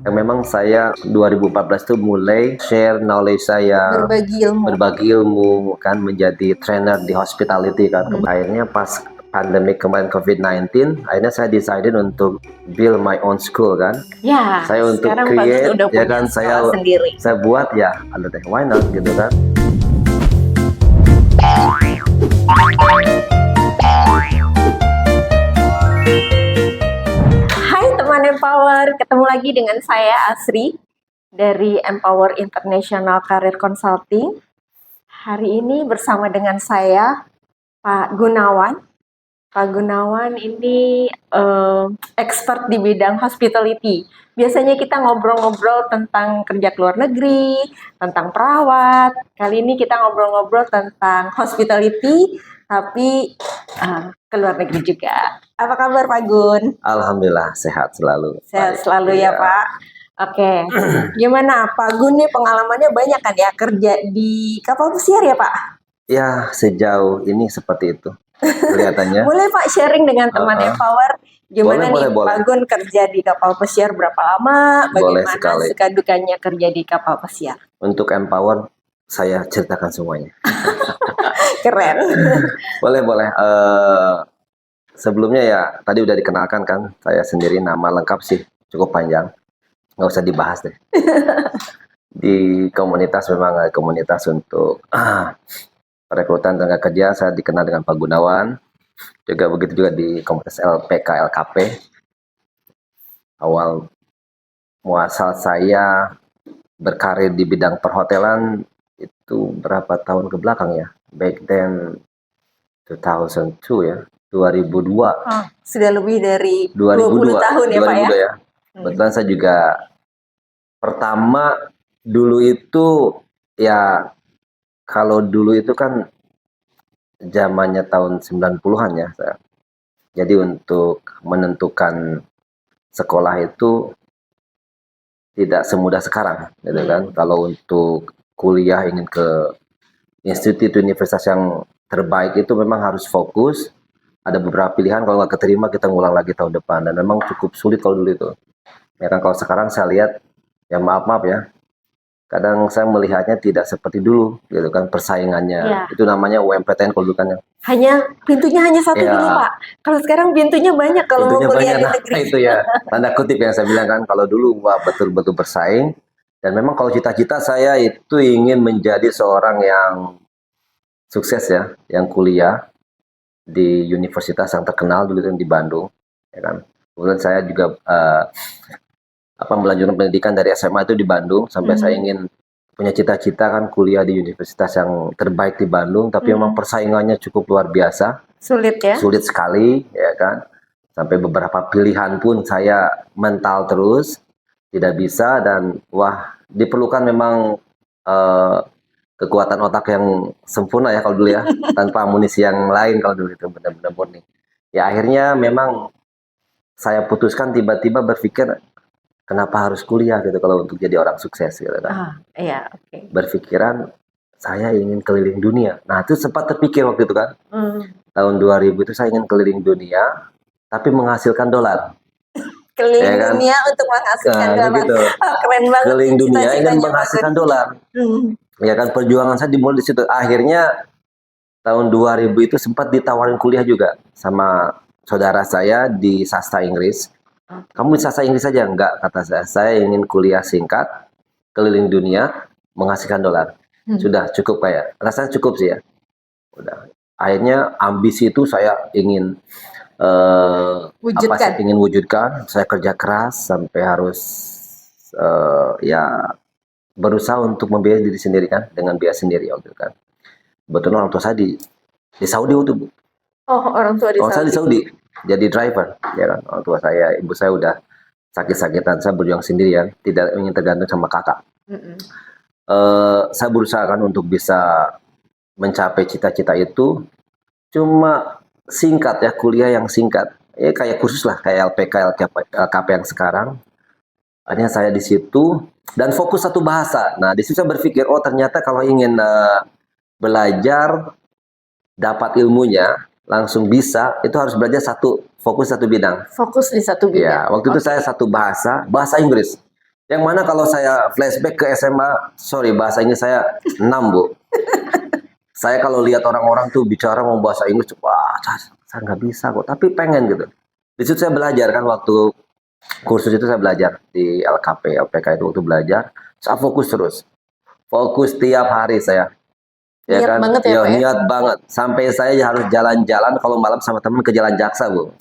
Yang memang saya 2014 itu mulai share knowledge saya, Berbagi ilmu. berbagi ilmu kan, menjadi trainer di hospitality kan. Akhirnya pas pandemi kemarin COVID-19, akhirnya saya decided untuk build my own school kan. Ya, Saya untuk sekarang Pak Gun create udah ya punya kan, sekolah sendiri. saya buat ya, ada deh, why not gitu kan. Hai teman Empower, ketemu lagi dengan saya Asri dari Empower International Career Consulting. Hari ini bersama dengan saya Pak Gunawan. Pak Gunawan ini expert di bidang hospitality. Biasanya kita ngobrol-ngobrol tentang kerja ke luar negeri, tentang perawat. Kali ini kita ngobrol-ngobrol tentang hospitality, tapi ke luar negeri juga. Apa kabar Pak Gun? Alhamdulillah sehat selalu. Sehat Baik. selalu ya Pak. Oke, gimana Pak Gun nih pengalamannya banyak kan ya kerja di kapal pesiar ya Pak? Ya sejauh ini seperti itu kelihatannya. Boleh Pak sharing dengan teman Empower gimana Boleh, nih boleh. Pak Gun kerja di kapal pesiar berapa lama? Boleh Bagaimana sekali. suka dukanya kerja di kapal pesiar? Untuk Empower saya ceritakan semuanya. Keren. Boleh. Sebelumnya ya tadi udah dikenalkan kan, saya sendiri nama lengkap sih cukup panjang, nggak usah dibahas deh. Di komunitas memang ada komunitas untuk perekrutan tenaga kerja, saya dikenal dengan Pak Gunawan. Juga begitu juga di komunitas LPK LKP. Awal muasal saya berkarir di bidang perhotelan itu berapa tahun ke belakang ya? Back then 2002 ya, 2002. Sudah lebih dari 2002 tahun ya Pak ya? Kebetulan saya juga pertama dulu itu ya, kalau dulu itu kan zamannya tahun 90-an ya. Jadi untuk menentukan sekolah itu tidak semudah sekarang gitu kan. Kalau untuk kuliah ingin ke institut universitas yang terbaik itu memang harus fokus. Ada beberapa pilihan, kalau nggak keterima kita ngulang lagi tahun depan, dan memang cukup sulit kalau dulu itu. Ya kan, kalau sekarang saya lihat ya maaf ya, kadang saya melihatnya tidak seperti dulu gitu kan persaingannya. Ya. Itu namanya UMPTN kalau dulu kan ya. Pintunya hanya satu Ya. dulu Pak. Kalau sekarang pintunya banyak kalau mau kuliah di negeri. Itu ya tanda kutip yang saya bilang kan, kalau dulu wah betul-betul bersaing. Dan memang kalau cita-cita saya itu ingin menjadi seorang yang sukses ya, yang kuliah di universitas yang terkenal dulu kan di Bandung, ya kan. Kemudian saya juga melanjutkan pendidikan dari SMA itu di Bandung sampai saya ingin punya cita-cita kan kuliah di universitas yang terbaik di Bandung, tapi memang persaingannya cukup luar biasa. Sulit ya? Sulit sekali, ya kan. Sampai beberapa pilihan pun saya mental terus, tidak bisa, dan wah diperlukan memang kekuatan otak yang sempurna ya kalau dulu ya, tanpa amunisi yang lain kalau dulu itu benar-benar murni. Ya akhirnya memang saya putuskan tiba-tiba berpikir kenapa harus kuliah gitu kalau untuk jadi orang sukses gitu kan. Iya, oke. Berpikiran saya ingin keliling dunia. Nah itu sempat terpikir waktu itu kan. Tahun 2000 itu saya ingin keliling dunia, tapi menghasilkan dolar. Keliling ya kan? Dunia untuk menghasilkan dolar. Gitu. Keren banget. Keliling dunia ingin menghasilkan dolar. Ya kan, perjuangan saya dimulai di situ. Akhirnya tahun 2000 itu sempat ditawarin kuliah juga sama saudara saya di sastra Inggris. Kamu di sastra Inggris saja? Enggak, kata saya. Saya ingin kuliah singkat, keliling dunia, menghasilkan dolar. Sudah cukup kayak. Rasanya cukup sih ya. Udah. Akhirnya ambisi itu saya ingin ingin wujudkan. Saya kerja keras sampai harus berusaha untuk membiayai diri sendiri kan, dengan biaya sendiri waktu itu kan. Kebetulan orang tua saya di Saudi waktu itu. Orang tua di Saudi. Jadi driver, ya kan. Orang tua saya, ibu saya udah sakit-sakitan, saya berjuang sendiri ya, tidak ingin tergantung sama kakak. Saya berusaha kan untuk bisa mencapai cita-cita itu, cuma singkat ya, kuliah yang singkat. Ya kayak kursus lah, kayak LPK, LKP yang sekarang. Akhirnya saya di situ dan fokus satu bahasa. Nah, di situ saya berpikir, oh ternyata kalau ingin belajar, dapat ilmunya, langsung bisa, itu harus belajar fokus satu bidang. Fokus di satu bidang. Ya, waktu itu saya satu bahasa Inggris. Yang mana kalau saya flashback ke SMA, sorry bahasa Inggris saya 6 Bu. Saya kalau lihat orang-orang tuh bicara mau bahasa Inggris, wah saya nggak bisa kok, tapi pengen gitu. Di situ saya belajar kan waktu kursus itu saya belajar di LKP, LPK itu waktu belajar, saya fokus terus. Fokus tiap hari saya. Ya Niat kan? banget ya, Pak ya? Niat banget. Sampai saya harus jalan-jalan kalau malam sama temen ke Jalan Jaksa, Bu.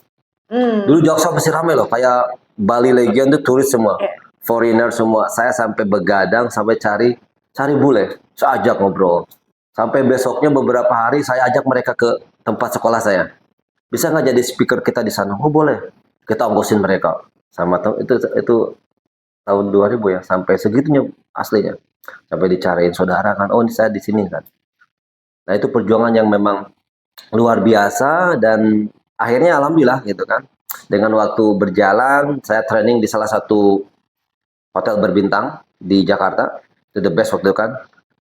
Hmm. Dulu Jaksa masih ramai loh, kayak Bali Legion tuh turis semua. Ya. Foreigner semua. Saya sampai begadang, sampai cari bule. Saya ajak ngobrol. Sampai besoknya beberapa hari saya ajak mereka ke tempat sekolah saya. Bisa nggak jadi speaker kita di sana? Oh boleh. Kita ongkosin mereka. Itu tahun 2000 ya, sampai segitunya aslinya. Sampai dicariin saudara kan, oh ini saya di sini kan. Nah itu perjuangan yang memang luar biasa dan akhirnya alhamdulillah gitu kan. Dengan waktu berjalan, saya training di salah satu hotel berbintang di Jakarta, itu the best waktu itu kan.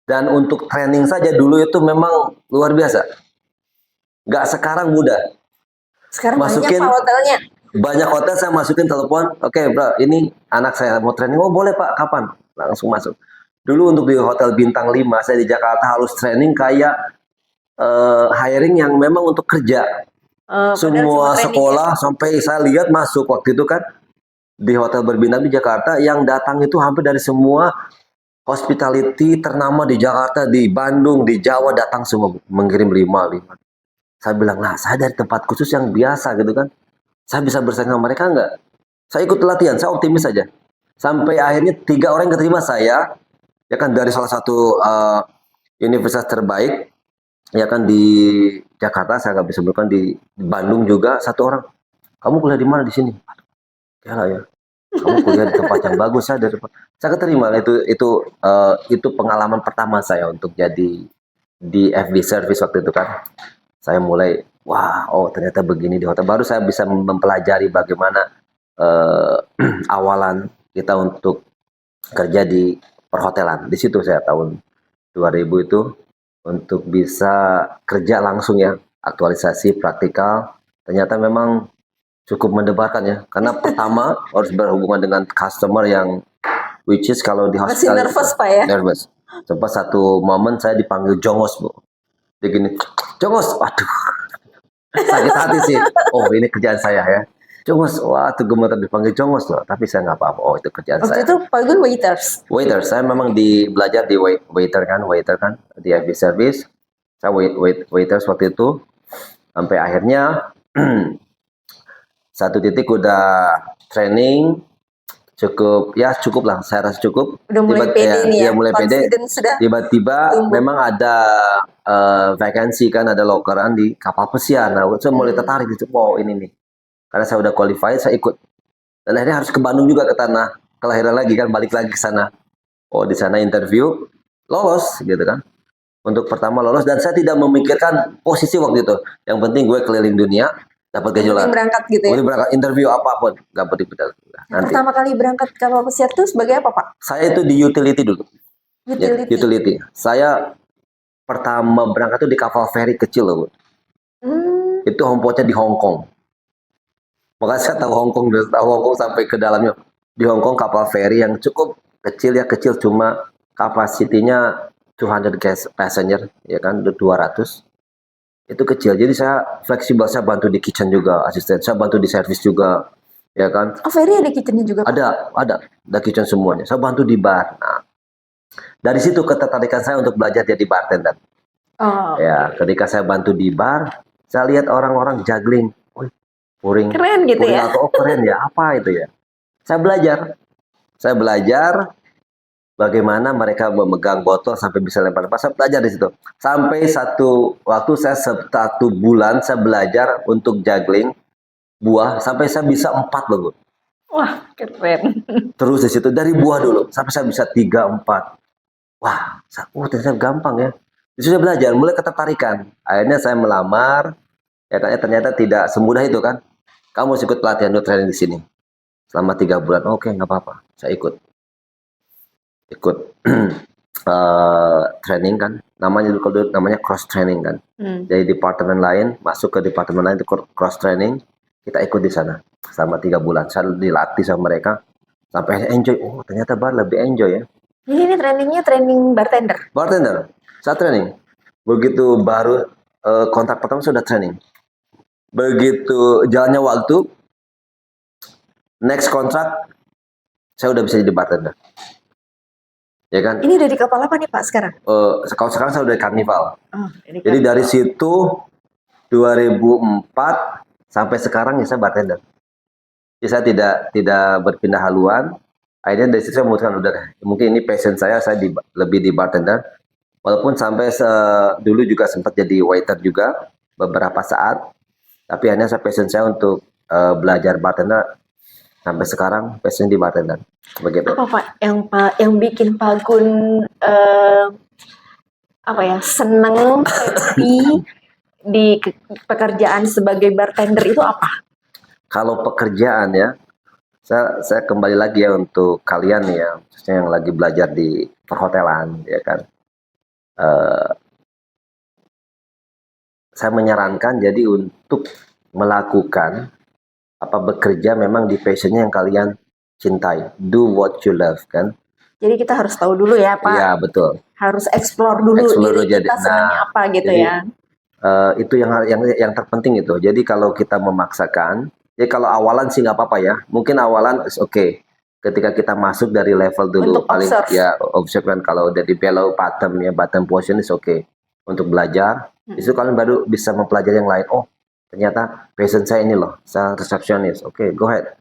Dan untuk training saja dulu itu memang luar biasa. Nggak sekarang mudah. Sekarang Masukin banyak Pak hotelnya. banyak hotel saya masukin telepon, oke bro, ini anak saya mau training, oh boleh pak, kapan? Langsung masuk. Dulu untuk di hotel bintang 5, saya di Jakarta harus training kayak hiring yang memang untuk kerja. Padahal Semua cuma training sekolah sampai saya lihat masuk waktu itu kan di hotel berbintang di Jakarta yang datang itu hampir dari semua hospitality ternama di Jakarta, di Bandung, di Jawa datang semua mengirim 5. Saya bilang, nah saya dari tempat khusus yang biasa gitu kan. Saya bisa bersaing sama mereka enggak? Saya ikut latihan, saya optimis saja. Sampai akhirnya 3 orang yang keterima saya, ya kan dari salah satu universitas terbaik, ya kan di Jakarta, saya nggak bisa sebutkan di Bandung juga, 1 orang. Kamu kuliah di mana di sini? Ya lah ya. Kamu kuliah di tempat yang bagus saya dari saya keterima itu pengalaman pertama saya untuk jadi di FB service waktu itu kan. Saya mulai wah, oh ternyata begini di hotel. Baru saya bisa mempelajari bagaimana awalan kita untuk kerja di perhotelan. Di situ saya tahun 2000 itu untuk bisa kerja langsung ya, aktualisasi praktikal. Ternyata memang cukup mendebarkan ya. Karena pertama harus berhubungan dengan customer yang which is kalau di Masih hospital nervous Pak ya? nervous. Sempat satu momen saya dipanggil Jongos, Bu. Dia gini, Jongos, waduh, sakit hati sih. Oh ini kerjaan saya ya. Jongos, wah tuh gemetar dipanggil Jongos loh. Tapi saya nggak apa-apa. Oh itu kerjaan Waktu saya. itu Pak Gun waiters. Waiter, saya memang belajar di waiter kan di FB service. Saya waiters waktu itu sampai akhirnya satu titik udah training cukup lah, saya rasa cukup. Udah mulai pede nih ya, mulai pede. confidence sudah Tiba-tiba tumbuh. memang ada vakansi kan, ada lokeran di kapal pesiar. Nah, saya mulai tertarik gitu. Oh ini nih, karena saya udah qualified, saya ikut. Dan akhirnya harus ke Bandung juga, ke tanah kelahiran lagi kan, balik lagi ke sana. Oh di sana interview, lolos gitu kan. Untuk pertama lolos dan saya tidak memikirkan posisi waktu itu. Yang penting gue keliling dunia, dapat gejolak. Yang berangkat gitu ya. Boleh berangkat interview apapun, dapat dipecat. Nanti. Pertama kali berangkat ke kapal pesiar itu sebagai apa Pak? Saya itu di utility dulu. Utility. Utility. Saya pertama berangkat itu di kapal feri kecil loh, Bu. Itu homeport-nya di Hong Kong. Makanya saya tahu Hong Kong sampai ke dalamnya. Di Hong Kong kapal feri yang cukup kecil ya, kecil cuma kapasitinya 200 passenger ya kan, 200. Itu kecil. Jadi saya fleksibel, saya bantu di kitchen juga, asisten. Saya bantu di service juga, ya kan. Oh, ferry ada kitchennya juga Pak? Ada kitchen semuanya. Saya bantu di bar. Nah, dari situ ketertarikan saya untuk belajar jadi bartender. Oh. Ya, ketika saya bantu di bar, saya lihat orang-orang juggling. Puring. Keren gitu ya. Oh keren ya, apa itu ya? Saya belajar bagaimana mereka memegang botol sampai bisa lempar. Saya belajar di situ. Sampai satu waktu saya 1 bulan saya belajar untuk juggling buah sampai saya bisa 4 loh, Bu. Wah, keren. Terus di situ dari buah dulu sampai saya bisa 3, 4. Wah, ternyata gampang ya. Di situ saya belajar, mulai ketertarikan. Akhirnya saya melamar. Ya kan, ternyata tidak semudah itu kan. Kamu harus ikut pelatihan training di sini selama 3 bulan. Oke, nggak apa-apa. Saya ikut training kan. Namanya cross training kan. Dari departemen lain masuk ke departemen lain itu cross training. Kita ikut di sana selama 3 bulan. Saya dilatih sama mereka. sampai enjoy. Oh, ternyata bar lebih enjoy ya. Jadi ini trainingnya training bartender. Bartender, saya training. Begitu baru kontrak pertama sudah training. Begitu jalannya waktu, next kontrak saya udah bisa jadi bartender. Ya kan? Ini udah di kapal apa nih Pak sekarang? Kalau sekarang saya udah Carnival. Oh, Jadi dari situ 2004 sampai sekarang ya saya bartender. Jadi saya tidak berpindah haluan. Akhirnya dari situ saya memutuskan udah mungkin ini passion saya lebih di bartender. Walaupun sampai dulu juga sempat jadi waiter juga beberapa saat. Tapi akhirnya passion saya untuk belajar bartender sampai sekarang passion di bartender. Begitu. Apa Pak yang bikin Pak Gun seneng, happy di pekerjaan sebagai bartender itu apa? Kalau pekerjaan ya, saya kembali lagi ya untuk kalian ya, khususnya yang lagi belajar di perhotelan ya kan. Saya menyarankan jadi untuk melakukan bekerja memang di passionnya yang kalian cintai. Do what you love kan. Jadi kita harus tahu dulu ya Pak. Iya betul. Harus explore dulu diri kita senangnya apa gitu jadi, ya. Itu yang terpenting itu. Jadi kalau kita memaksakan, ya kalau awalan sih nggak apa-apa ya. Mungkin awalan is okay. Ketika kita masuk dari level dulu Untuk observe. observe kan kalau dari below bottom portion is okay untuk belajar. Itu kalian baru bisa mempelajari yang lain. Oh ternyata passion saya ini loh, saya resepsionis. Oke, go ahead,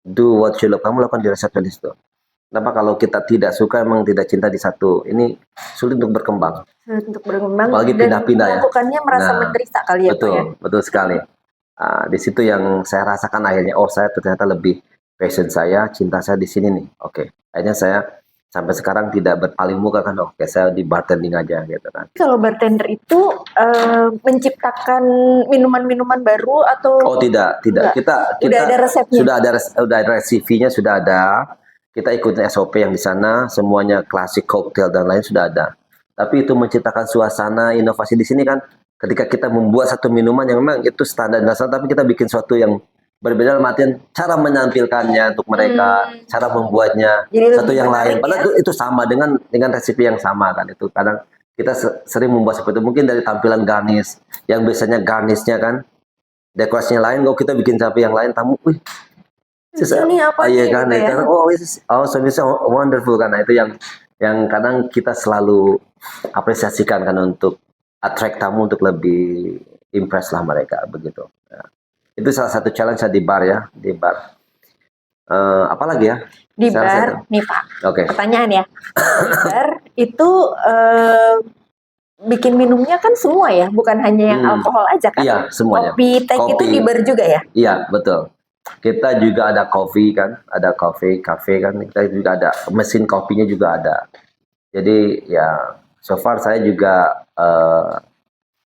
do what you love. Kamu lakukan di resepsionis itu. Kenapa kalau kita tidak suka, emang tidak cinta di satu, ini sulit untuk berkembang. Sulit untuk berkembang. Apalagi pindah-pindah ya. Melakukannya merasa menderita kali ya betul, Pak ya. Betul sekali. Di situ yang saya rasakan akhirnya, oh saya ternyata lebih passion saya, cinta saya di sini nih. Oke, akhirnya saya sampai sekarang tidak berpaling muka kan, oke saya di bartending aja gitu kan. Kalau bartender itu menciptakan minuman-minuman baru atau? Oh tidak. Kita udah ada resepnya. Sudah ada resipinya sudah ada. Kita ikutin SOP yang di sana, semuanya klasik cocktail dan lain sudah ada. Tapi itu menciptakan suasana inovasi di sini kan. Ketika kita membuat satu minuman yang memang itu standar dasar, tapi kita bikin sesuatu yang berbeda dalam artian cara menampilkannya untuk mereka, cara membuatnya jadi satu yang lain. Padahal ya? itu sama dengan resipi yang sama kan. Itu kadang kita sering membuat seperti itu. Mungkin dari tampilan garnish, yang biasanya garnishnya kan dekorasinya lain, kalau kita bikin sapi yang lain, tamu, wih, ini apa iya nih, kan, gitu ya? karena so wonderful kan. Nah, itu yang kadang kita selalu apresiasikan kan untuk attract tamu untuk lebih impress lah mereka begitu. Nah, itu salah satu challenge saya di bar ya, di bar. Apalagi ya? Di bar, nih Pak. Oke. Pertanyaan ya. Di bar itu bikin minumnya kan semua ya, bukan hanya yang alkohol aja kan? Iya, semuanya. Kopi, teh itu di bar juga ya? Iya, betul. Kita juga ada coffee kan, ada cafe kan, kita juga ada mesin kopinya juga ada. Jadi ya, so far saya juga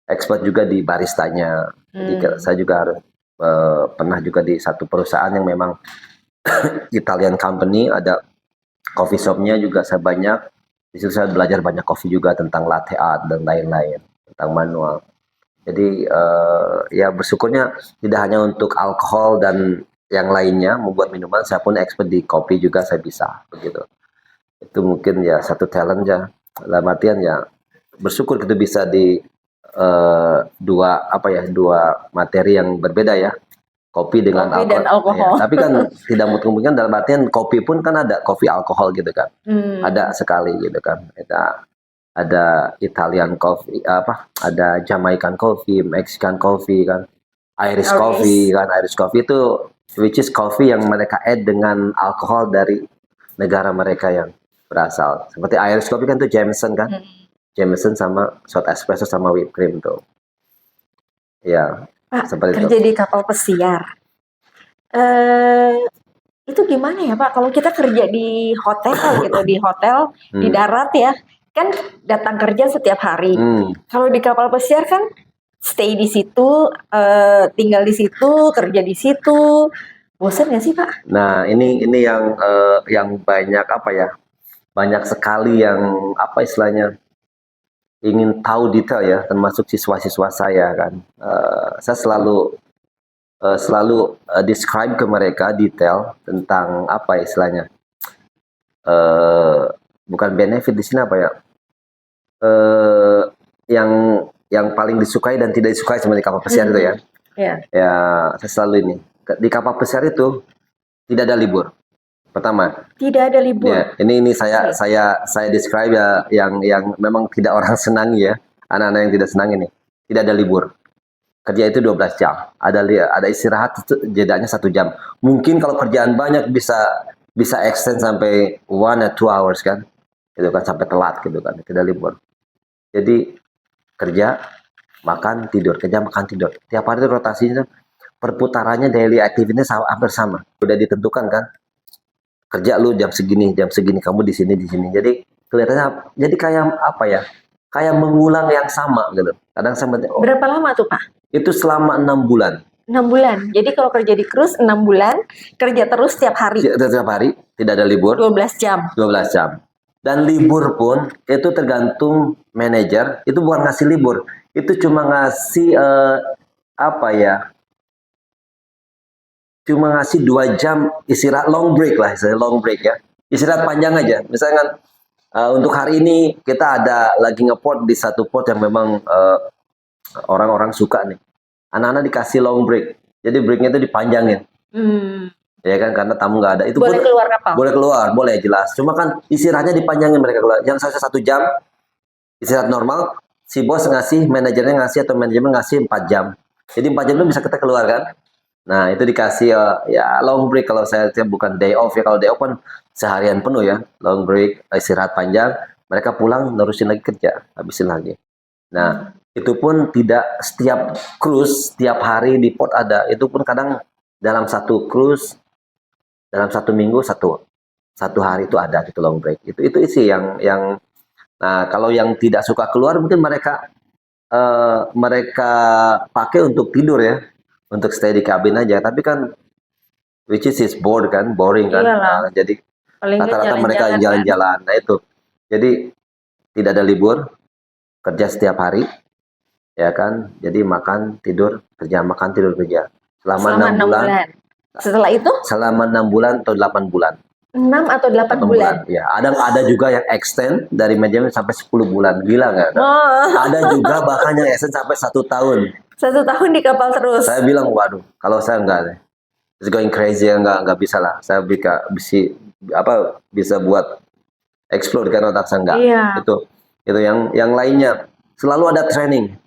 expert juga di baristanya. Jadi saya juga harus pernah juga di satu perusahaan yang memang Italian company, ada coffee shopnya juga saya banyak. Di situ saya belajar banyak kopi juga tentang latte art dan lain-lain, tentang manual. Jadi ya bersyukurnya tidak hanya untuk alkohol dan yang lainnya membuat minuman, saya pun expert di kopi juga saya bisa begitu. Itu mungkin ya satu talent ya. Dalam artian ya bersyukur kita bisa di dua materi yang berbeda ya. Kopi dengan alkohol. Ya, tapi kan tidak mungkin dalam artian kopi pun kan ada kopi alkohol gitu kan. Ada sekali gitu kan. Ada Italian coffee, ada Jamaican coffee, Mexican coffee kan, Irish coffee kan. Irish coffee itu which is coffee yang mereka add dengan alkohol dari negara mereka yang berasal. Seperti Irish coffee kan tuh Jameson kan. Jameson sama shot espresso sama whipped cream tuh. Ya, Pak, seperti kerja di kapal pesiar. Itu gimana ya Pak? Kalau kita kerja di hotel gitu, di hotel di darat ya, kan datang kerja setiap hari. Kalau di kapal pesiar kan stay di situ, tinggal di situ, kerja di situ. Bosan nggak sih Pak? Nah ini yang banyak banyak sekali yang istilahnya ingin tahu detail ya, termasuk siswa-siswa saya kan. Saya selalu describe ke mereka detail tentang istilahnya eh, bukan benefit di sini apa ya? eh yang paling disukai dan tidak disukai sebenarnya di kapal pesiar itu ya. Ya. Ya, saya selalu ini. Di kapal pesiar itu tidak ada libur. Pertama, Tidak ada libur. ya, ini saya Oke. saya describe ya yang memang tidak orang senangi ya. Anak-anak yang tidak senang ini. Tidak ada libur. Kerja itu 12 jam. Ada istirahat jedanya 1 jam. Mungkin kalau kerjaan banyak bisa extend sampai 1 or 2 hours kan. Itu kan sampai telat gitu kan. Tidak libur. Jadi kerja, makan, tidur, kerja, makan, tidur. Tiap hari itu rotasinya, perputarannya daily activity-nya hampir sama. Udah ditentukan kan, kerja lu jam segini, kamu di sini, di sini. Jadi kelihatannya, jadi kayak apa ya, kayak mengulang yang sama gitu. Kadang sama, oh, Berapa lama tuh Pak? itu selama 6 bulan. 6 bulan. Jadi kalau kerja di cruise 6 bulan, kerja terus setiap hari. Setiap hari, tidak ada libur. 12 jam. 12 jam. Dan libur pun itu tergantung manajer, itu bukan ngasih libur, itu cuma ngasih apa ya? Cuma ngasih 2 jam istirahat long break lah, istilah long break ya. Istirahat panjang aja. Misalkan untuk hari ini kita ada lagi ngeport di satu port yang memang orang-orang suka nih. Anak-anak dikasih long break. Jadi breaknya itu dipanjangin. Ya kan, karena tamu nggak ada. Itu boleh pun keluar kapal? Boleh keluar, boleh jelas. Cuma kan istirahatnya dipanjangin mereka keluar. Yang saya 1 jam istirahat normal, si bos ngasih, manajernya ngasih atau manajemen ngasih 4 jam. Jadi 4 jam itu bisa kita keluar kan. Nah itu dikasih ya long break. Kalau saya bukan day off ya. Kalau day off kan seharian penuh ya. Long break, istirahat panjang. Mereka pulang nerusin lagi kerja, habisin lagi. Nah itu pun tidak setiap cruise, setiap hari di port ada. Itu pun kadang dalam satu cruise, dalam 1 minggu satu hari itu ada gitu long break. Itu sih yang nah kalau yang tidak suka keluar mungkin mereka pakai untuk tidur ya, untuk stay di kabin aja. Tapi kan which is bored kan, boring kan. Iyalah. Jadi Paling nggak rata-rata mereka jalan-jalan kan. jalan-jalan. Nah itu, jadi tidak ada libur, kerja setiap hari, ya kan. Jadi makan, tidur, kerja, makan, tidur, kerja. Selama 6 bulan. Setelah itu? Selama 6 bulan atau 8 bulan. 6 atau 8 bulan. Ya, ada juga yang extend dari manajemen sampai 10 bulan. Gila nggak? Oh. Ada juga bahkan yang extend sampai 1 tahun. 1 tahun di kapal terus. Saya bilang, waduh, kalau saya enggak, it's going crazy ya, enggak bisa lah. Saya bisa buat explore kan otak saya enggak. Iya. Itu yang lainnya selalu ada training.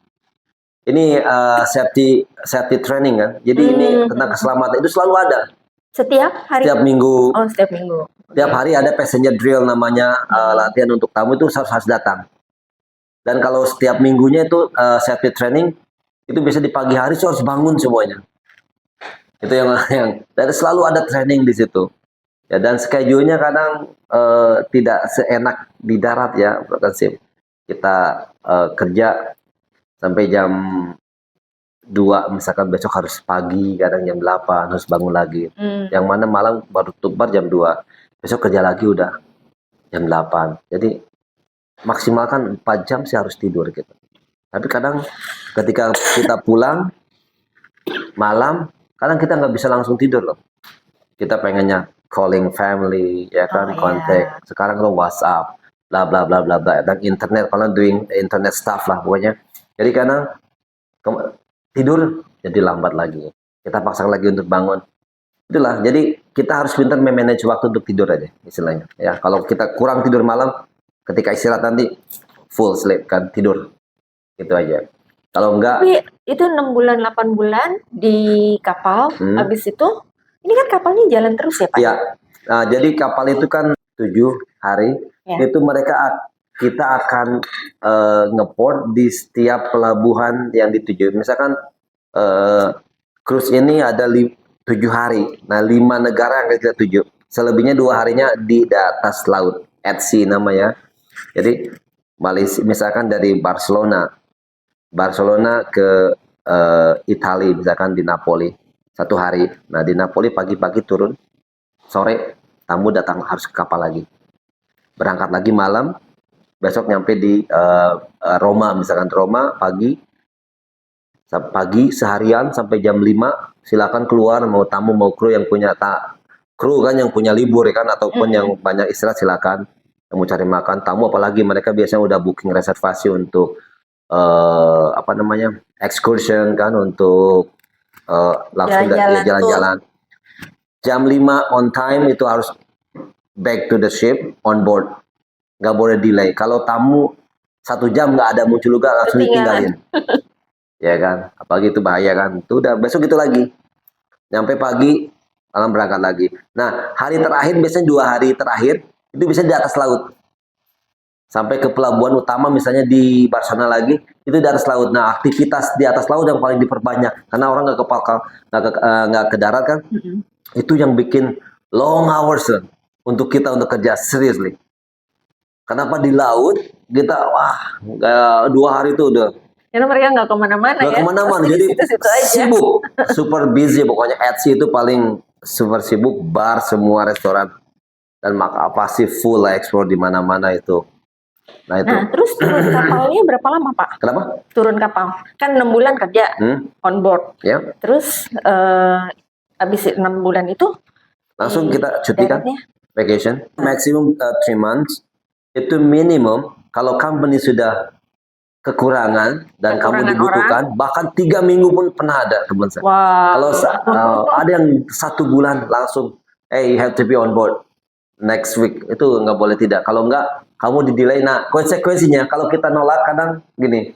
Ini safety training kan. Jadi ini tentang keselamatan itu selalu ada. Setiap hari? Setiap minggu. Oh, setiap minggu. Tiap hari ada passenger drill namanya, latihan untuk tamu itu harus datang. Dan kalau setiap minggunya itu safety training, itu bisa di pagi hari harus bangun semuanya. Itu yang dan selalu ada training di situ. Ya, dan schedule-nya kadang tidak seenak di darat ya, Sip. Kita kerja sampai jam 2, misalkan besok harus pagi, kadang jam 8 harus bangun lagi. Yang mana malam baru tubar jam 2. Besok kerja lagi udah jam 8. Jadi maksimalkan 4 jam sih harus tidur gitu. Tapi kadang ketika kita pulang malam, kadang kita nggak bisa langsung tidur loh. Kita pengennya calling family, ya kan, kontak. Sekarang lo WhatsApp, bla bla bla bla bla, dan internet, kalau doing internet stuff lah pokoknya. Jadi kadang tidur jadi lambat lagi. Kita paksa lagi untuk bangun. Itulah. Jadi kita harus pintar memanage waktu untuk tidur aja istilahnya. Ya, kalau kita kurang tidur malam, ketika istirahat nanti full sleep kan, tidur. Itu aja. Kalau enggak. Tapi itu 6 bulan 8 bulan di kapal, habis itu ini kan kapalnya jalan terus ya Pak? Iya. Nah, jadi kapal itu kan 7 hari. Ya. Itu kita akan ngeport di setiap pelabuhan yang dituju. Misalkan cruise ini ada 7 hari. Nah, 5 negara yang kita tuju. Selebihnya 2 harinya di atas laut, at sea namanya. Jadi Malaysia, misalkan dari Barcelona ke Italia, misalkan di Napoli 1 hari. Nah, di Napoli pagi-pagi turun, sore tamu datang harus ke kapal lagi. Berangkat lagi malam, besok nyampe di Roma, misalkan Roma pagi seharian sampai jam 5, silakan keluar, mau tamu mau kru yang punya kru kan yang punya libur ya kan, ataupun yang Mm-mm. banyak istirahat silakan. Yang mau cari makan, tamu apalagi mereka biasanya udah booking reservasi untuk apa namanya excursion kan, untuk langsung ya Jalan-jalan tuh. jalan-jalan. Jam 5 on time itu harus back to the ship on board, nggak boleh delay. Kalau tamu 1 jam nggak ada muncul juga langsung Ketinggalan. ditinggalin, ya kan? Apalagi itu bahaya kan. Itu udah besok itu lagi, nyampe pagi, malam berangkat lagi. Nah hari terakhir biasanya 2 hari terakhir itu bisa di atas laut. Sampai ke pelabuhan utama misalnya di Barcelona lagi itu di atas laut. Nah aktivitas di atas laut yang paling diperbanyak karena orang nggak ke kapal, nggak ke darat kan. Mm-mm. Itu yang bikin long hours kan, untuk kita untuk kerja seriously. Kenapa di laut kita wah 2 hari itu udah Karena mereka nggak kemana-mana nggak ya. kemana-mana, Pasti di jadi situ-situ aja. sibuk, super busy pokoknya. Etsy itu paling super sibuk, bar semua restoran dan maka pasti full lah, explore di mana-mana itu. Nah itu Nah, terus turun kapalnya berapa lama, Pak? kenapa? Turun kapal. Kan 6 bulan kerja on board. Ya Terus habis 6 bulan itu langsung di kita cuti kan, daratnya vacation maximum 3 months. Itu minimum kalau company sudah kekurangan dan kamu Kekurangan dibutuhkan, bahkan 3 minggu pun pernah ada teman saya. wah. Kalau ada yang 1 bulan langsung, hey you have to be on board next week, itu nggak boleh tidak. Kalau nggak kamu di delay. Nah konsekuensinya kalau kita nolak kadang gini,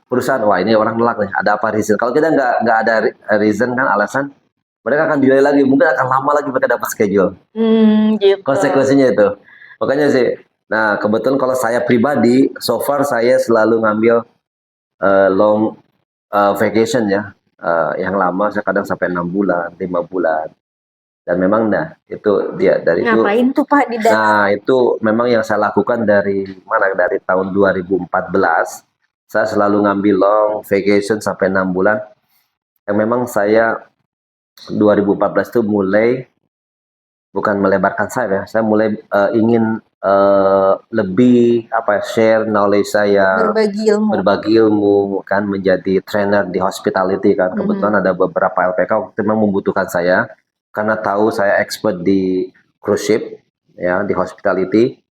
perusahaan wah ini orang nolak nih, ada apa reason. Kalau kita nggak ada reason kan, alasan, mereka akan delay lagi, mungkin akan lama lagi mereka dapat schedule. Gitu. Konsekuensinya itu. Makanya sih, nah kebetulan kalau saya pribadi, so far saya selalu ngambil long vacation ya, yang lama saya kadang sampai 6 bulan, 5 bulan. Dan memang nah itu dia dari itu. Ngapain tuh Pak di darat? Nah itu memang yang saya lakukan dari tahun 2014. Saya selalu ngambil long vacation sampai 6 bulan. Yang memang saya 2014 itu mulai bukan melebarkan saya mulai ingin lebih share knowledge saya, berbagi ilmu kan, menjadi trainer di hospitality kan. Kebetulan ada beberapa LPK waktu memang membutuhkan saya karena tahu saya expert di cruise ship ya, di hospitality.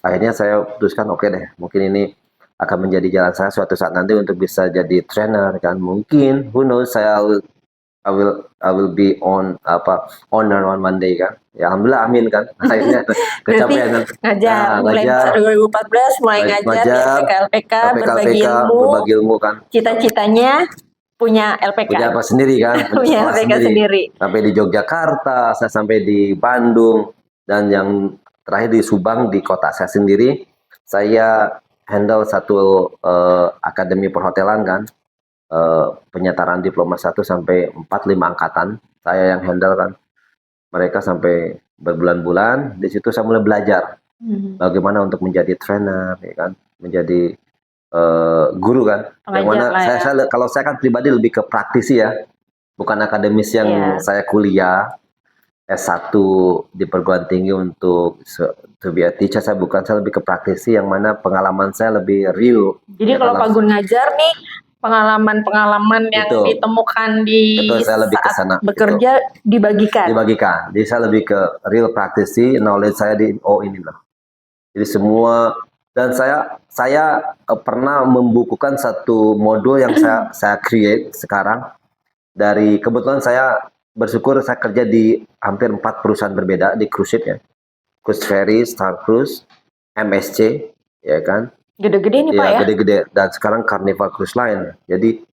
Akhirnya saya putuskan oke deh, mungkin ini akan menjadi jalan saya suatu saat nanti untuk bisa jadi trainer kan. Mungkin who knows, I will be owner on Monday kan. Ya alhamdulillah, amin kan. Akhirnya kecapean ngajar, mulai ngajar 2014 mulai ngajar di LPK, berbagi ilmu kan. Cita-citanya punya LPK. Punya apa sendiri kan, punya LPK sendiri. Sampai di Yogyakarta, saya sampai di Bandung, dan yang terakhir di Subang, di kota saya sendiri. Saya handle satu akademi perhotelan kan. Penyetaraan diploma 1 sampai 4-5 angkatan saya yang handle kan. Mereka sampai berbulan-bulan. Di situ saya mulai belajar bagaimana untuk menjadi trainer ya kan, menjadi guru kan. Yang mana kalau saya kan pribadi lebih ke praktisi ya, bukan akademis yang saya kuliah S1 di perguruan tinggi untuk to be a teacher. Saya bukan, saya lebih ke praktisi yang mana pengalaman saya lebih real. Jadi kalau Pak Gun ngajar nih, pengalaman-pengalaman yang ditemukan di saya lebih saat kesana, bekerja dibagikan. Jadi saya lebih ke real praktisi, knowledge saya di ini loh. Jadi semua, dan saya pernah membukukan satu modul yang saya create sekarang. Dari kebetulan saya bersyukur saya kerja di hampir 4 perusahaan berbeda di cruise ship ya. Cruise Ferry, Star Cruise, MSC ya kan. Gede-gede nih Pak ya. Gede-gede, dan sekarang Carnival Cruise Line. Jadi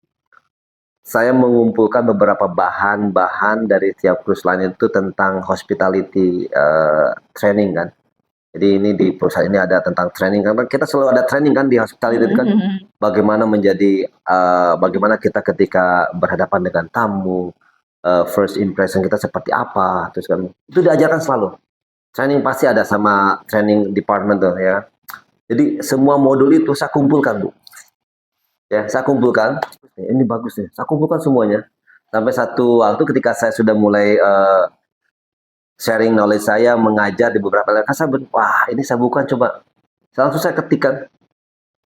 saya mengumpulkan beberapa bahan-bahan dari tiap cruise line itu tentang hospitality training kan. Jadi ini di perusahaan ini ada tentang training, karena kita selalu ada training kan di hospitality kan. Bagaimana menjadi bagaimana kita ketika berhadapan dengan tamu, first impression kita seperti apa, terus kan itu diajarkan selalu. Training pasti ada sama training department tuh ya. Jadi semua modul itu saya kumpulkan Bu. Ya, saya kumpulkan. Ini bagus nih. Saya kumpulkan semuanya. Sampai satu waktu ketika saya sudah mulai sharing knowledge saya, mengajar di beberapa LK, wah ini saya bukan coba. Langsung saya ketikkan.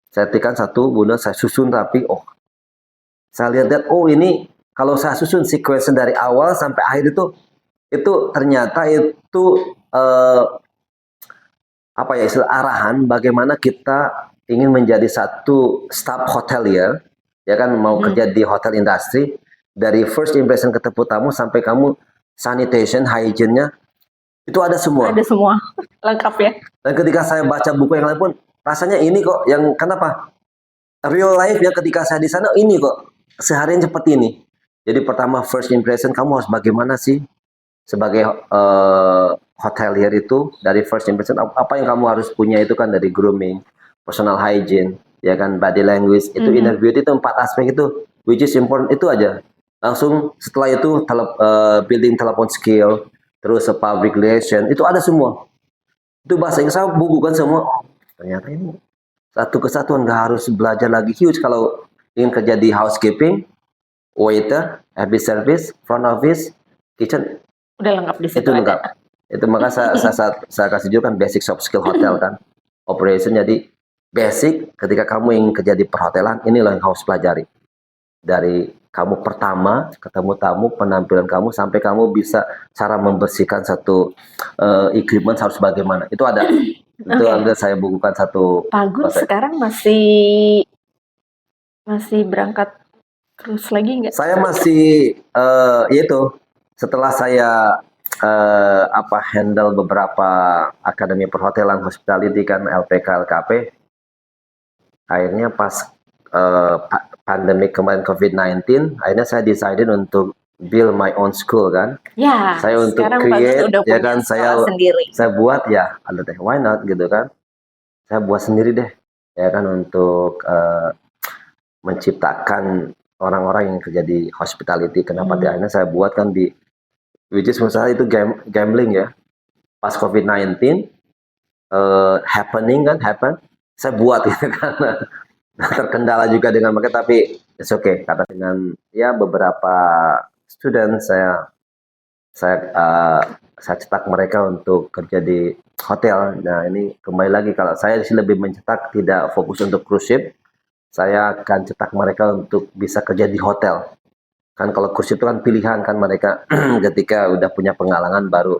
Saya ketikkan satu, kemudian saya susun rapi. Oh, saya lihat, oh ini kalau saya susun sequence dari awal sampai akhir itu itu ternyata itu apa ya, istilah arahan bagaimana kita ingin menjadi satu staff hotelier, ya kan, mau kerja di hotel industri, dari first impression ketemu tamu sampai kamu sanitation, hygiene-nya itu ada semua. Ada semua lengkap ya. Dan ketika saya baca buku yang lain pun rasanya ini kok yang kenapa real life ya, ketika saya di sana ini kok seharian seperti ini. Jadi pertama first impression kamu harus bagaimana sih sebagai hotelier itu, dari first impression apa yang kamu harus punya itu kan, dari grooming, personal hygiene, ya kan, body language, itu inner beauty, itu 4 aspek itu which is important itu aja. Langsung setelah itu building telepon skill, terus public relation, itu ada semua. Itu bahasa Inggris saya bukukan semua. Ternyata ini satu kesatuan, nggak harus belajar lagi huge kalau ingin kerja di housekeeping, waiter, habis service, front office, kitchen, Udah lengkap di situ. itu lengkap. Itu maka saya kasih juga kan basic soft skill hotel kan, operation. Jadi basic ketika kamu ingin kerja di perhotelan, ini loh yang harus pelajari. Dari kamu pertama ketemu tamu, penampilan kamu, sampai kamu bisa cara membersihkan satu equipment harus bagaimana. Itu ada. Itu ada saya bukukan satu. Pak Gun sekarang masih berangkat terus lagi nggak? Saya masih itu setelah saya handle beberapa akademi perhotelan, hospitality kan, LPK, LKP. Akhirnya pas pandemi kemarin COVID-19, akhirnya saya decided untuk build my own school kan. Ya. Saya untuk create ya kan, saya buat ya, ada deh, why not gitu kan. Saya buat sendiri deh ya kan, untuk menciptakan orang-orang yang kerja di hospitality. Kenapa akhirnya saya buat kan di, which is misalnya itu gambling ya. Pas COVID-19 happen, saya buat gitu kan. Terkendala juga dengan mereka, tapi it's okay, karena dengan ya beberapa student saya cetak mereka untuk kerja di hotel. Nah ini kembali lagi, kalau saya sih lebih mencetak, tidak fokus untuk cruise ship, saya akan cetak mereka untuk bisa kerja di hotel. Kan kalau cruise ship itu kan pilihan kan mereka ketika udah punya pengalaman baru.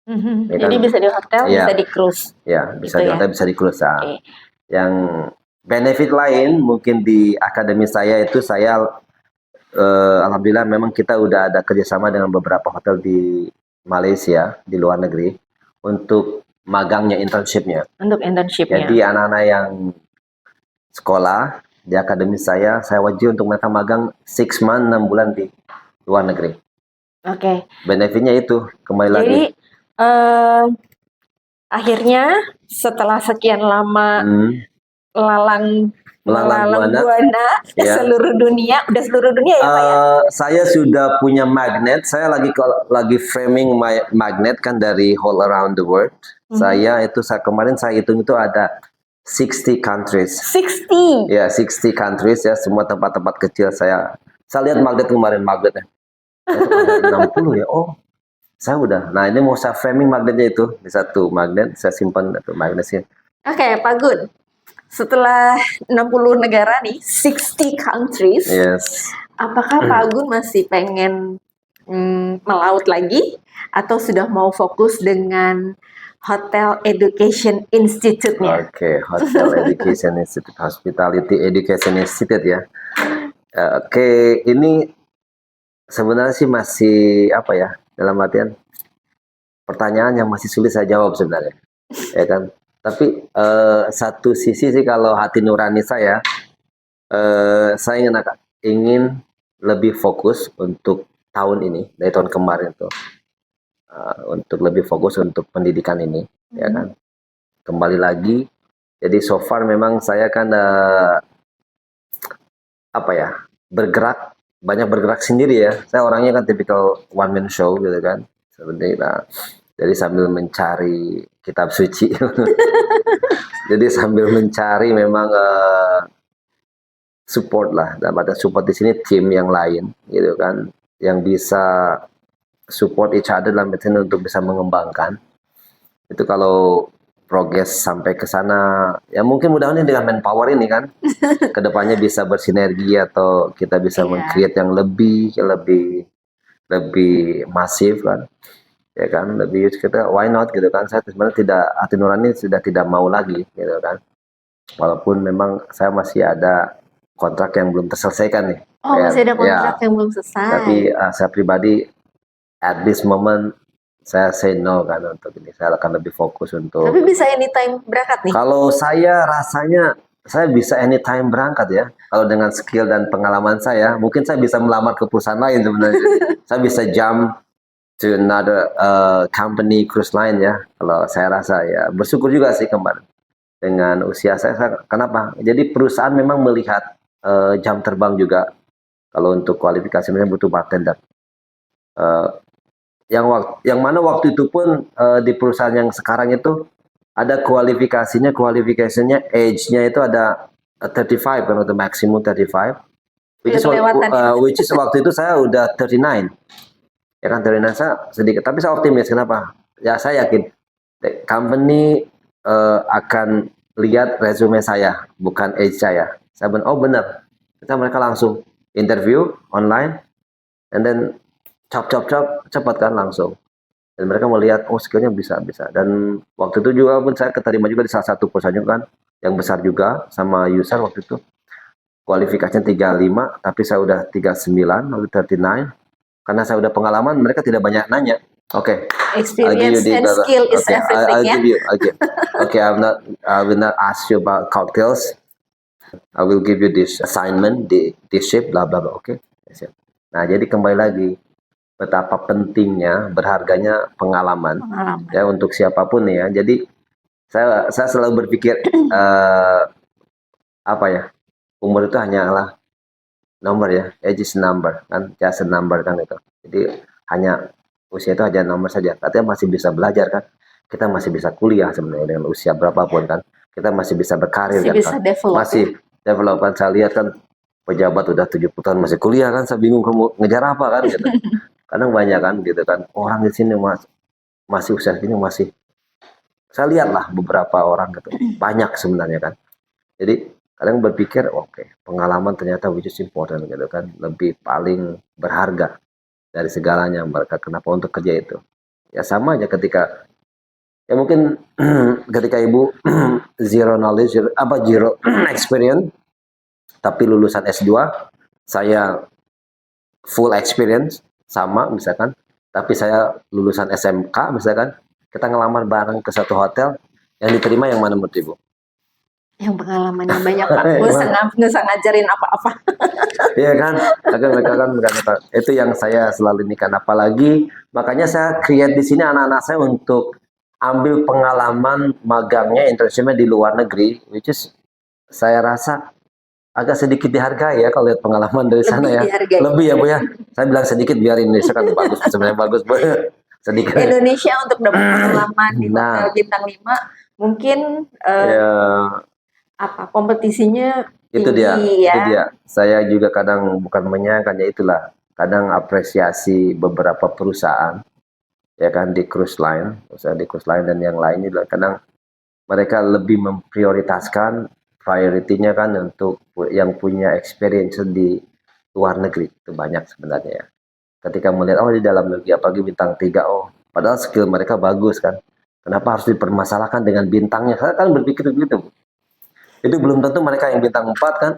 Ya jadi kan, bisa di hotel, ya, bisa di cruise. Ya, bisa gitu di hotel, ya? Bisa di cruise. Nah, okay. Yang benefit lain mungkin di akademi saya itu, saya alhamdulillah memang kita udah ada kerjasama dengan beberapa hotel di Malaysia, di luar negeri, untuk magangnya, internshipnya. Untuk internshipnya. Jadi anak-anak yang sekolah di akademi saya wajib untuk mereka magang 6 months, 6 bulan di luar negeri. Oke. Okay. Benefitnya itu kembali lagi. Jadi akhirnya setelah sekian lama melalang buana ke seluruh dunia, udah seluruh dunia ya Pak ya? Saya sudah punya magnet, saya lagi framing my magnet kan dari whole around the world. Saya kemarin saya hitung itu ada 60 countries. 60? Ya, 60 countries ya, semua tempat-tempat kecil. Saya lihat magnet kemarin, magnetnya. Itu ada 60 ya, oh saya udah. Nah ini mau saya framing magnetnya itu, di satu magnet, saya simpan satu magnetnya. Oke, Pak Gun. Setelah 60 negara nih, 60 countries, yes. Apakah Pak Gun masih pengen melaut lagi, atau sudah mau fokus dengan Hotel Education Institute-nya? Oke, Hotel Education Institute, Hospitality Education Institute ya. Oke, ini sebenarnya sih masih apa ya, dalam artian pertanyaan yang masih sulit saya jawab sebenarnya, ya kan. Tapi satu sisi sih, kalau hati nurani saya ingin lebih fokus untuk tahun ini dari tahun kemarin tuh, untuk lebih fokus untuk pendidikan ini, ya kan. Kembali lagi, jadi so far memang saya kan banyak bergerak sendiri ya. Saya orangnya kan tipikal one man show gitu kan, sebenarnya. Jadi sambil mencari kitab suci, jadi sambil mencari memang support lah. Dan pada support di sini tim yang lain, gitu kan, yang bisa support each other dalam artian untuk bisa mengembangkan. Itu kalau progres sampai ke sana, ya mungkin mudah-mudahan dengan manpower ini kan, kedepannya bisa bersinergi atau kita bisa meng-create yang lebih masif kan. ya kan, lebih kita why not gitu kan. Saya sebenarnya tidak, hati nurani sudah tidak mau lagi gitu kan, walaupun memang saya masih ada kontrak yang belum terselesaikan nih. Oh, Ya, masih ada ya, kontrak yang belum selesai. tapi saya pribadi at this moment saya say no kan untuk ini. Saya akan lebih fokus untuk. Tapi bisa anytime berangkat nih. Kalau saya rasanya saya bisa anytime berangkat ya. Kalau dengan skill dan pengalaman saya, mungkin saya bisa melamar ke perusahaan lain sebenarnya. Saya bisa jump to another company cruise line ya. Kalau saya rasa ya, bersyukur juga sih kemarin dengan usia saya. Kenapa? Jadi perusahaan memang melihat jam terbang juga. Kalau untuk kualifikasi mereka butuh bartender. Yang mana waktu itu pun di perusahaan yang sekarang itu ada kualifikasinya age-nya itu ada 35 kan, untuk maksimum 35, which is waktu itu saya udah 39 ya kan. 39 saya sedikit, tapi saya optimis. Kenapa? Ya saya yakin company akan lihat resume saya, bukan age saya. Oh benar, kita mereka langsung interview online and then cepat kan langsung. Dan mereka melihat, oh skillnya bisa. Dan waktu itu juga pun saya keterima juga di salah satu perusahaan juga kan, yang besar juga sama user waktu itu. Kualifikasinya 35, tapi saya udah 39, lalu 39. Karena saya udah pengalaman, mereka tidak banyak nanya. Oke. Experience and skill is everything ya. Okay, I will not ask you about cocktails. I will give you this assignment, this shift, bla bla bla. Oke. Nah, jadi kembali lagi, betapa pentingnya, berharganya pengalaman ya untuk siapapun ya. Jadi saya selalu berpikir apa ya, umur itu hanyalah nomor ya, age is number kan, just a number kan itu. Jadi hanya usia itu hanya nomor saja. Artinya masih bisa belajar kan, kita masih bisa kuliah sebenarnya dengan usia berapapun kan, kita masih bisa berkarir kan, bisa develop, masih develop kan. Saya lihat kan pejabat udah 70 tahun masih kuliah kan, saya bingung kamu ngejar apa kan gitu. Kadang banyak kan gitu kan, orang di sini masih usia ini masih, saya lihatlah beberapa orang gitu, banyak sebenarnya kan. Jadi kadang berpikir oke, pengalaman ternyata which is important gitu kan, lebih paling berharga dari segalanya mereka. Kenapa untuk kerja itu? Ya sama aja ketika ya mungkin ketika ibu zero knowledge, zero experience, tapi lulusan S2, saya full experience sama misalkan, tapi saya lulusan SMK misalkan, kita ngelamar bareng ke satu hotel, yang diterima yang mana menurut ibu? Yang pengalamannya banyak Pak, nggak usah ngajarin apa-apa. Iya kan, mereka kan itu yang saya selalu ini kan, apalagi makanya saya create di sini anak-anak saya untuk ambil pengalaman magangnya, internshipnya di luar negeri, which is saya rasa agak sedikit dihargai ya kalau lihat pengalaman dari sana ya. Lebih ya Bu ya. Saya bilang sedikit biar Indonesia kan bagus, sebenarnya bagus Bu. Sedikit. Indonesia untuk dapat pengalaman di hotel bintang 5 mungkin kompetisinya itu tinggi, itu dia. Saya juga kadang bukan menyangka, ya itulah. Kadang apresiasi beberapa perusahaan ya kan di cruise line dan yang lain juga kadang mereka lebih memprioritaskan prioritinya kan untuk yang punya experience di luar negeri. Itu banyak sebenarnya ya. Ketika melihat di dalam negeri apalagi bintang 3, padahal skill mereka bagus kan. Kenapa harus dipermasalahkan dengan bintangnya? Saya kan berpikir begitu. Itu belum tentu mereka yang bintang 4 kan.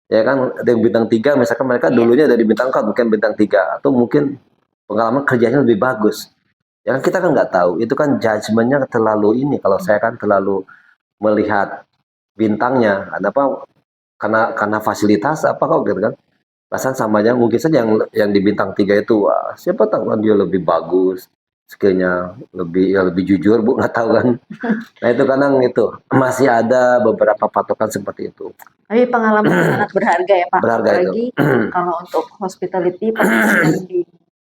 Ya kan, ada yang bintang 3 misalkan mereka dulunya dari bintang 4 bukan bintang 3, atau mungkin pengalaman kerjanya lebih bagus. Ya kan kita kan nggak tahu. Itu kan judgementnya terlalu ini. Kalau saya kan terlalu melihat bintangnya, karena fasilitas apa kok gitu kan. Perasaan sama aja, mungkin saja yang di bintang 3 itu siapa tahu kan dia lebih bagus, skillnya lebih jujur Bu, nggak tahu kan. Nah itu kadang itu masih ada beberapa patokan seperti itu. Tapi pengalaman sangat berharga ya Pak. Berharga apalagi kalau untuk hospitality pasti di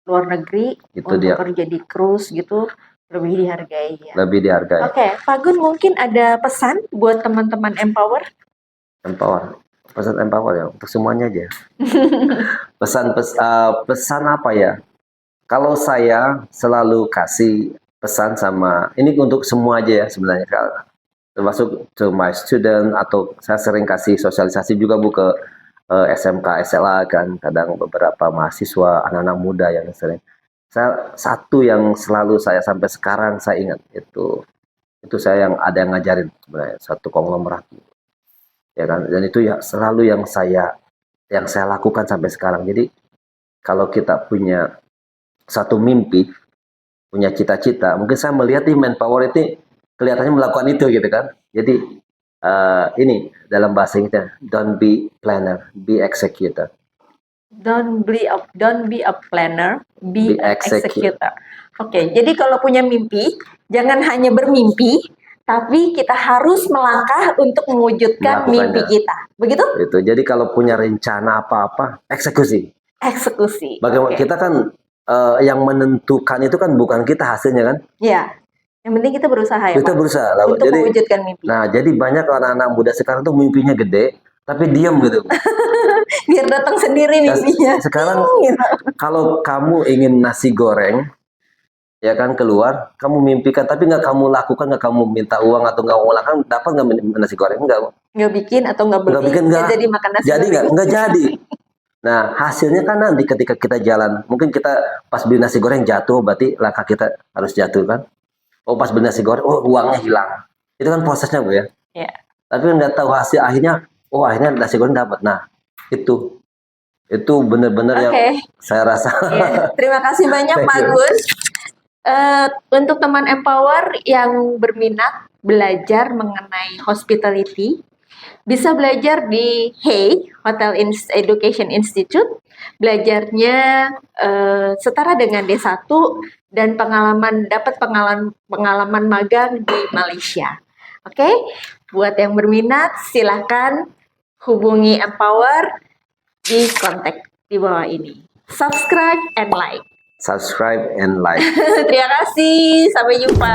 luar negeri itu untuk dia kerja di cruise gitu lebih dihargai ya. Lebih dihargai. Oke, Pak Gun mungkin ada pesan buat teman-teman Empower? Pesan Empower ya untuk semuanya aja. Pesan apa ya? Kalau saya selalu kasih pesan sama ini untuk semua aja ya sebenarnya, termasuk to my student, atau saya sering kasih sosialisasi juga Bu ke SMK SLA kan, kadang beberapa mahasiswa anak-anak muda yang sering satu yang selalu saya sampai sekarang saya ingat itu saya yang ada yang ngajarin sebenarnya satu konglomerat, ya kan, dan itu ya selalu yang saya lakukan sampai sekarang. Jadi kalau kita punya satu mimpi, punya cita-cita, mungkin saya melihat di Manpower itu kelihatannya melakukan itu gitu kan. Jadi ini dalam bahasa Inggrisnya, don't be planner, be executor. Don't be a planner, be Be an executor. executor. Oke, jadi kalau punya mimpi, jangan hanya bermimpi, tapi kita harus melangkah untuk mewujudkan Melakukannya. mimpi kita. Begitu? Itu. Jadi kalau punya rencana apa-apa, eksekusi. Eksekusi. Bagaimana Oke. kita kan yang menentukan itu kan bukan kita hasilnya kan? Ya, yang penting kita berusaha ya, Kita Pak, berusaha lah. untuk Jadi, mewujudkan mimpi. nah jadi banyak anak-anak muda sekarang tuh mimpinya gede, tapi diam gitu. Biar datang sendiri Dan mimpinya. sekarang Gitu. kalau kamu ingin nasi goreng, ya kan keluar, kamu mimpikan, tapi nggak kamu lakukan, nggak kamu minta uang atau nggak mau lakukan, dapat nggak nasi goreng? Nggak bikin atau nggak beli, Nggak bikin, nggak. jadi makan nasi Jadi goreng. nggak jadi. Nah hasilnya kan nanti ketika kita jalan, mungkin kita pas beli nasi goreng jatuh, berarti langkah kita harus jatuh kan? Oh pas beli nasi goreng, oh uangnya hilang. Itu kan prosesnya Bu ya. Ya. Tapi nggak tahu hasil akhirnya, oh akhirnya nasi goreng dapat. Nah itu benar-benar yang Oke. saya rasa. Ya, terima kasih banyak Thank Pak you. Gus. Untuk teman Empower yang berminat belajar mengenai hospitality, bisa belajar di HEI, Hotel Education Institute. Belajarnya setara dengan D1 dan dapat pengalaman magang di Malaysia. Oke, buat yang berminat silakan hubungi Empower di kontak di bawah ini. Subscribe and like. Subscribe and like. Terima kasih, sampai jumpa.